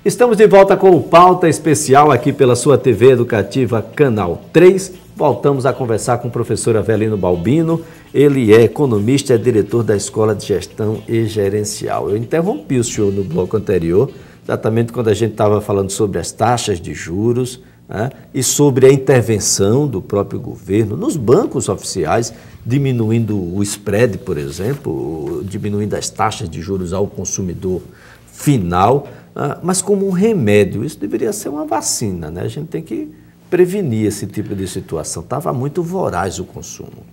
Estamos de volta com o Pauta Especial aqui pela sua TV Educativa Canal 3. Voltamos a conversar com o professor Avelino Balbino. Ele é economista e é diretor da Escola de Gestão e Gerencial. Eu interrompi o senhor no bloco anterior, exatamente quando a gente estava falando sobre as taxas de juros, né, e sobre a intervenção do próprio governo nos bancos oficiais, diminuindo o spread, por exemplo, diminuindo as taxas de juros ao consumidor final, mas como um remédio. Isso deveria ser uma vacina, né? A gente tem que prevenir esse tipo de situação. Estava muito voraz o consumo.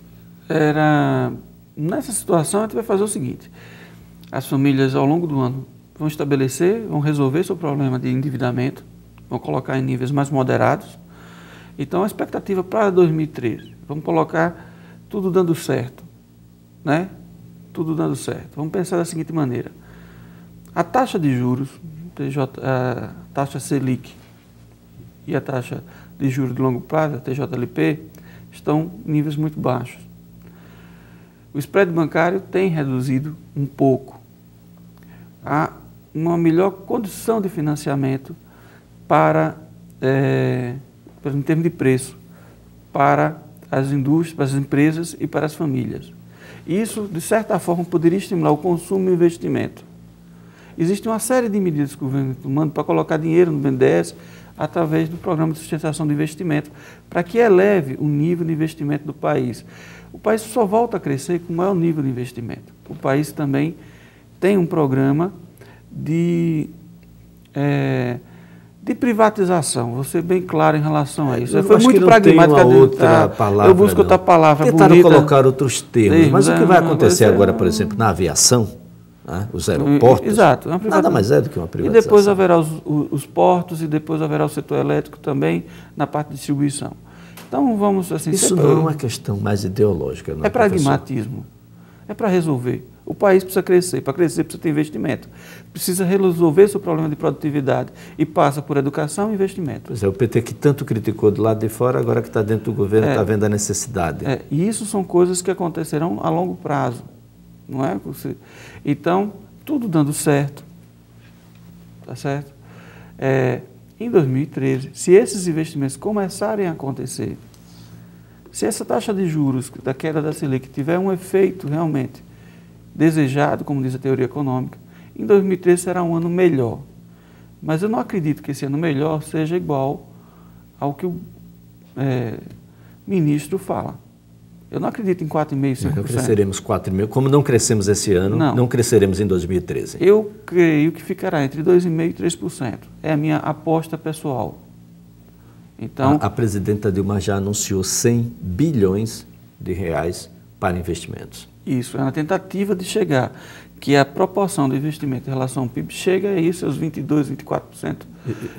Nessa situação, a gente vai fazer o seguinte: as famílias, ao longo do ano, vão estabelecer, vão resolver seu problema de endividamento, vão colocar em níveis mais moderados. Então, a expectativa para 2013, vamos colocar tudo dando certo, né? Tudo dando certo. Vamos pensar da seguinte maneira: a taxa de juros, a taxa Selic e a taxa de juros de longo prazo, a TJLP, estão em níveis muito baixos. O spread bancário tem reduzido um pouco. Há uma melhor condição de financiamento em termos de preço, para as indústrias, para as empresas e para as famílias. Isso, de certa forma, poderia estimular o consumo e o investimento. Existe uma série de medidas que o governo está tomando para colocar dinheiro no BNDES através do Programa de Sustentação do Investimento, para que eleve o nível de investimento do país. O país só volta a crescer com o maior nível de investimento. O país também tem um programa de privatização, vou ser bem claro em relação a isso. Foi muito pragmática. Eu busco outra palavra. Tentaram colocar outros termos, mas o que vai acontecer agora, por exemplo, na aviação, né, os aeroportos? Exato. Nada mais é do que uma privatização. E depois haverá os portos, e depois haverá o setor elétrico também, na parte de distribuição. Então, vamos assim... Isso não é uma questão mais ideológica, não é, pragmatismo. É para resolver. O país precisa crescer. Para crescer, precisa ter investimento. Precisa resolver seu problema de produtividade. E passa por educação e investimento. Pois é, o PT que tanto criticou do lado de fora, agora que está dentro do governo, está vendo a necessidade. E isso são coisas que acontecerão a longo prazo. Não é? Então, tudo dando certo. Tá certo? Em 2013, se esses investimentos começarem a acontecer, se essa taxa de juros da queda da Selic tiver um efeito realmente desejado, como diz a teoria econômica, em 2013 será um ano melhor. Mas eu não acredito que esse ano melhor seja igual ao que o ministro fala. Eu não acredito em 4,5%, 5%. Não cresceremos 4,5%. Como não crescemos esse ano, não cresceremos em 2013. Eu creio que ficará entre 2,5% e 3%. É a minha aposta pessoal. Então, a presidenta Dilma já anunciou 100 bilhões de reais para investimentos. Isso, é uma tentativa de chegar, que a proporção do investimento em relação ao PIB chega a isso, aos 22%, 24%.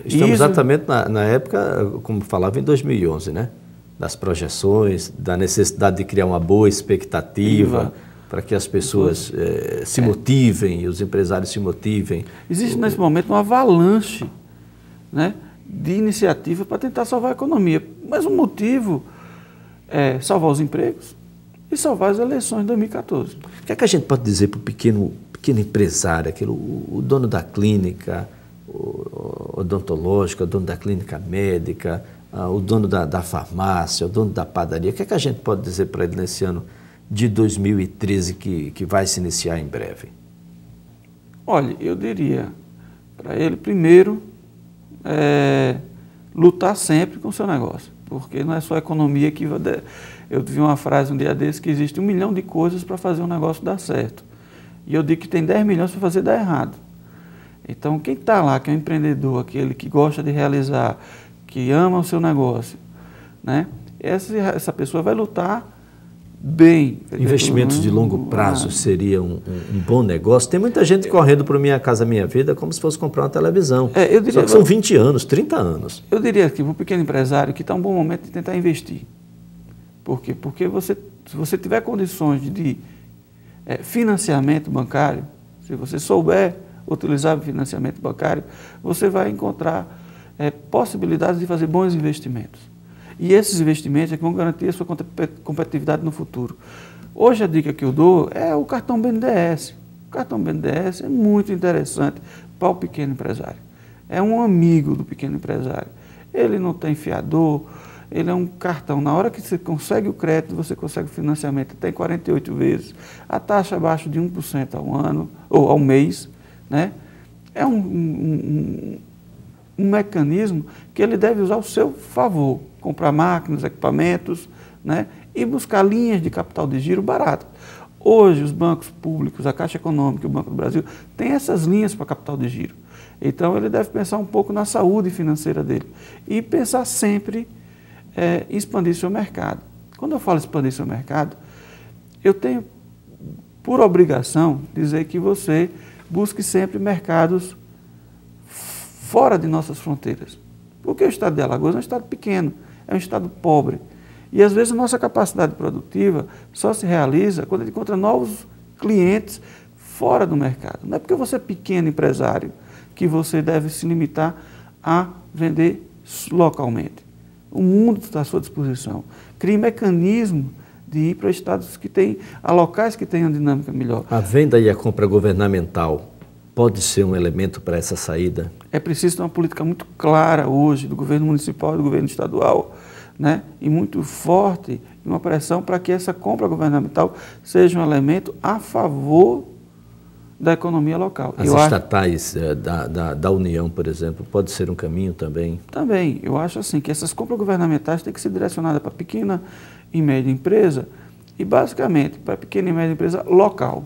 Estamos exatamente na época, como falava, em 2011, né? Das projeções, da necessidade de criar uma boa expectativa para que as pessoas se motivem, e os empresários se motivem. Existe nesse momento uma avalanche, né, de iniciativa para tentar salvar a economia. Mas o motivo é salvar os empregos e salvar as eleições de 2014. O que é que a gente pode dizer para o pequeno empresário, o dono da clínica odontológica, o dono da clínica médica, o dono da farmácia, o dono da padaria? O que é que a gente pode dizer para ele nesse ano de 2013 que vai se iniciar em breve? Olha, eu diria para ele, primeiro, lutar sempre com o seu negócio, porque não é só a economia que vai... Eu vi uma frase um dia desse que existe 1 milhão de coisas para fazer um negócio dar certo. E eu digo que tem 10 milhões para fazer dar errado. Então, quem está lá, que é um empreendedor, aquele que gosta de realizar, que ama o seu negócio, né? Essa pessoa vai lutar bem. Investimentos de longo prazo seria um bom negócio. Tem muita gente correndo para Minha Casa Minha Vida como se fosse comprar uma televisão. Eu diria, só que são 20 anos, 30 anos. Eu diria que para o pequeno empresário que está um bom momento de tentar investir. Por quê? Porque se você tiver condições de financiamento bancário, se você souber utilizar o financiamento bancário, você vai encontrar possibilidades de fazer bons investimentos. E esses investimentos é que vão garantir a sua competitividade no futuro. Hoje a dica que eu dou é o cartão BNDES. O cartão BNDES é muito interessante para o pequeno empresário. é um amigo do pequeno empresário. Ele não tem fiador, ele é um cartão. Na hora que você consegue o crédito, você consegue o financiamento, tem 48 vezes, a taxa abaixo de 1% ao ano, ou ao mês, né? É um mecanismo que ele deve usar ao seu favor, comprar máquinas, equipamentos, né? E buscar linhas de capital de giro barato. Hoje, os bancos públicos, a Caixa Econômica e o Banco do Brasil, têm essas linhas para capital de giro. Então, ele deve pensar um pouco na saúde financeira dele e pensar sempre em expandir seu mercado. Quando eu falo expandir seu mercado, eu tenho por obrigação dizer que você busque sempre mercados fora de nossas fronteiras. Porque o estado de Alagoas é um estado pequeno, é um estado pobre. E às vezes a nossa capacidade produtiva só se realiza quando a gente encontra novos clientes fora do mercado. Não é porque você é pequeno empresário que você deve se limitar a vender localmente. O mundo está à sua disposição. Crie mecanismo de ir para estados que têm, a locais que tenham dinâmica melhor. A venda e a compra governamental pode ser um elemento para essa saída? É preciso ter uma política muito clara hoje do governo municipal e do governo estadual, né? E muito forte, uma pressão para que essa compra governamental seja um elemento a favor da economia local. As estatais da União, por exemplo, pode ser um caminho também? Também. Eu acho assim que essas compras governamentais têm que ser direcionadas para pequena e média empresa e, basicamente, para pequena e média empresa local,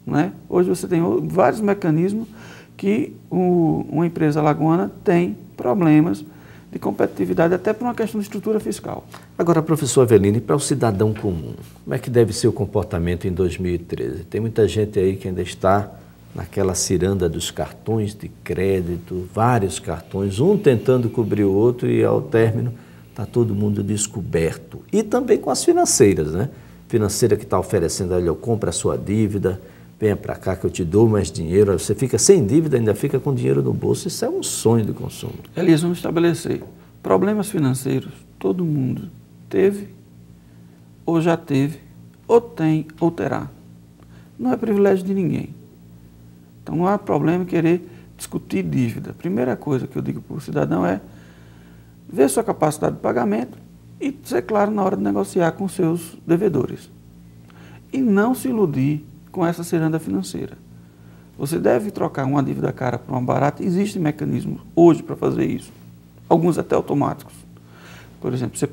né? Hoje você tem vários mecanismos que uma empresa alagoana tem problemas de competitividade, até por uma questão de estrutura fiscal. Agora, professor Avelino, e para o cidadão comum, como é que deve ser o comportamento em 2013? Tem muita gente aí que ainda está naquela ciranda dos cartões de crédito, vários cartões, um tentando cobrir o outro e ao término está todo mundo descoberto. E também com as financeiras, né? Financeira que está oferecendo, olha, eu compro a sua dívida, venha para cá que eu te dou mais dinheiro, você fica sem dívida, ainda fica com dinheiro no bolso, isso é um sonho de consumo. Elias, vamos estabelecer problemas financeiros, todo mundo teve, ou já teve, ou tem, ou terá. Não é privilégio de ninguém. Então não há problema em querer discutir dívida. A primeira coisa que eu digo para o cidadão é ver sua capacidade de pagamento e ser claro na hora de negociar com seus devedores. E não se iludir com essa ciranda financeira. Você deve trocar uma dívida cara por uma barata. Existem mecanismos hoje para fazer isso. Alguns até automáticos. Por exemplo, você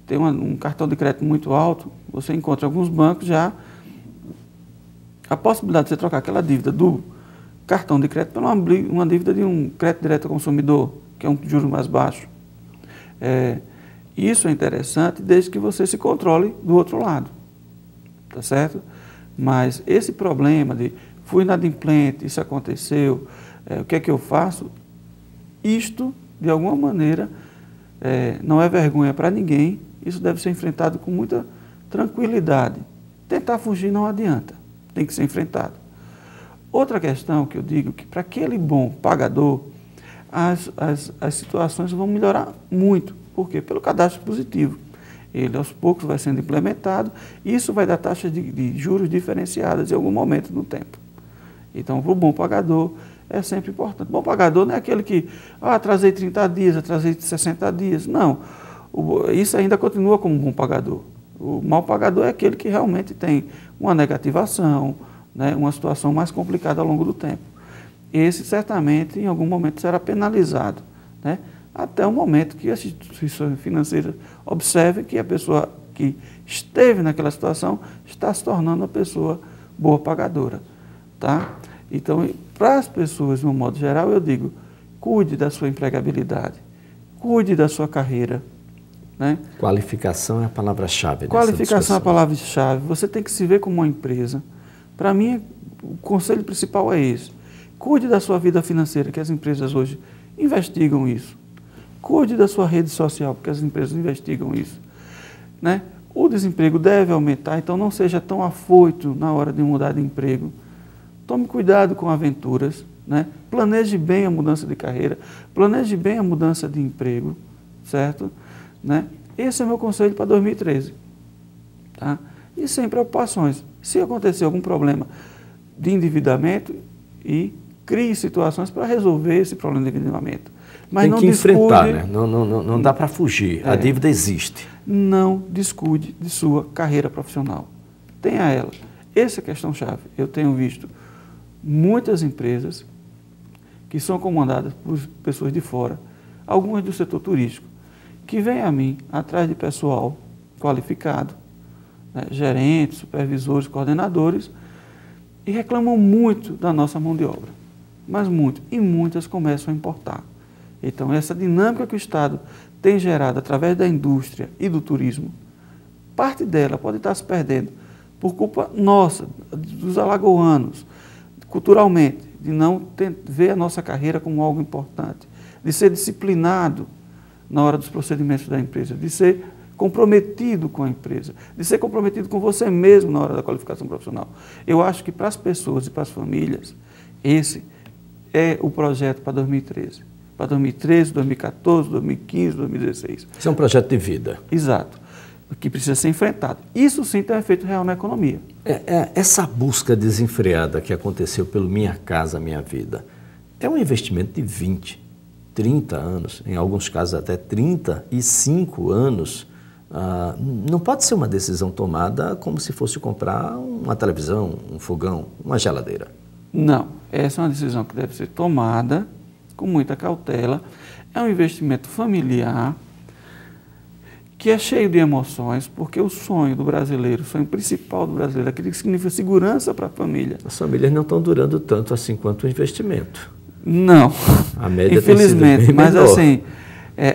tem um cartão de crédito muito alto, você encontra alguns bancos já a possibilidade de você trocar aquela dívida do cartão de crédito por uma dívida de um crédito direto ao consumidor, que é um juro mais baixo. Isso é interessante desde que você se controle do outro lado. Tá certo? Mas esse problema de fui inadimplente, isso aconteceu, o que é que eu faço? Isto, de alguma maneira, não é vergonha para ninguém, isso deve ser enfrentado com muita tranquilidade. Tentar fugir não adianta, tem que ser enfrentado. Outra questão que eu digo, que para aquele bom pagador, as situações vão melhorar muito. Por quê? Pelo cadastro positivo. Ele aos poucos vai sendo implementado, e isso vai dar taxas de juros diferenciadas em algum momento no tempo. Então, para o bom pagador, é sempre importante. O bom pagador não é aquele que, atrasei 30 dias, atrasei 60 dias. Não, isso ainda continua como um bom pagador. O mau pagador é aquele que realmente tem uma negativação, né, uma situação mais complicada ao longo do tempo. Esse, certamente, em algum momento será penalizado, né? Até o momento que as instituições financeiras observem que a pessoa que esteve naquela situação está se tornando uma pessoa boa pagadora. Tá? Então, para as pessoas, de um modo geral, eu digo, cuide da sua empregabilidade, cuide da sua carreira. Né? Qualificação é a palavra-chave. Qualificação é a palavra-chave. Você tem que se ver como uma empresa. Para mim, o conselho principal é esse. Cuide da sua vida financeira, que as empresas hoje investigam isso. Cuide da sua rede social, porque as empresas investigam isso. Né? O desemprego deve aumentar, então não seja tão afoito na hora de mudar de emprego. Tome cuidado com aventuras, né? Planeje bem a mudança de carreira, planeje bem a mudança de emprego, certo? Né? Esse é o meu conselho para 2013. Tá? E sem preocupações. Se acontecer algum problema de endividamento, crie situações para resolver esse problema de endividamento. Mas tem não que enfrentar, descuide, né? Não dá para fugir, a dívida existe. Não descuide de sua carreira profissional. Tenha ela. Essa é a questão-chave. Eu tenho visto muitas empresas que são comandadas por pessoas de fora, algumas do setor turístico, que vêm a mim atrás de pessoal qualificado, né, gerentes, supervisores, coordenadores, e reclamam muito da nossa mão de obra, mas muito, e muitas começam a importar. Então, essa dinâmica que o Estado tem gerado através da indústria e do turismo, parte dela pode estar se perdendo por culpa nossa, dos alagoanos, culturalmente, de não ver a nossa carreira como algo importante, de ser disciplinado na hora dos procedimentos da empresa, de ser comprometido com a empresa, de ser comprometido com você mesmo na hora da qualificação profissional. Eu acho que para as pessoas e para as famílias, esse é o projeto para 2013. Para 2013, 2014, 2015, 2016. Isso é um projeto de vida. Exato. Que precisa ser enfrentado. Isso sim tem um efeito real na economia. Essa busca desenfreada que aconteceu pelo Minha Casa Minha Vida é um investimento de 20, 30 anos, em alguns casos até 35 anos. Não pode ser uma decisão tomada como se fosse comprar uma televisão, um fogão, uma geladeira. Não, essa é uma decisão que deve ser tomada com muita cautela. É um investimento familiar que é cheio de emoções, porque o sonho do brasileiro, o sonho principal do brasileiro, é aquele que significa segurança para a família. As famílias não estão durando tanto assim quanto o investimento. Não, a média infelizmente, tem sido bem mas menor. assim,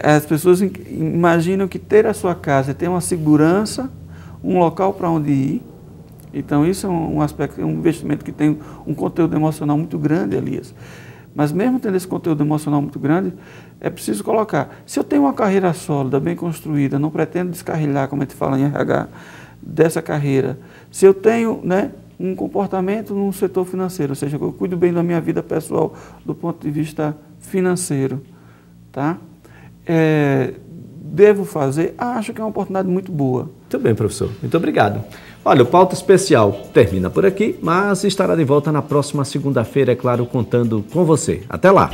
as pessoas imaginam que ter a sua casa é ter uma segurança, um local para onde ir. Então isso é um aspecto, um investimento que tem um conteúdo emocional muito grande, Elias. Mas mesmo tendo esse conteúdo emocional muito grande, é preciso colocar. Se eu tenho uma carreira sólida, bem construída, não pretendo descarrilhar, como a gente fala em RH, dessa carreira. Se eu tenho, né, um comportamento no setor financeiro, ou seja, eu cuido bem da minha vida pessoal do ponto de vista financeiro, tá? Devo fazer? Acho que é uma oportunidade muito boa. Muito bem, professor. Muito obrigado. Olha, o Pauta Especial termina por aqui, mas estará de volta na próxima segunda-feira, é claro, contando com você. Até lá!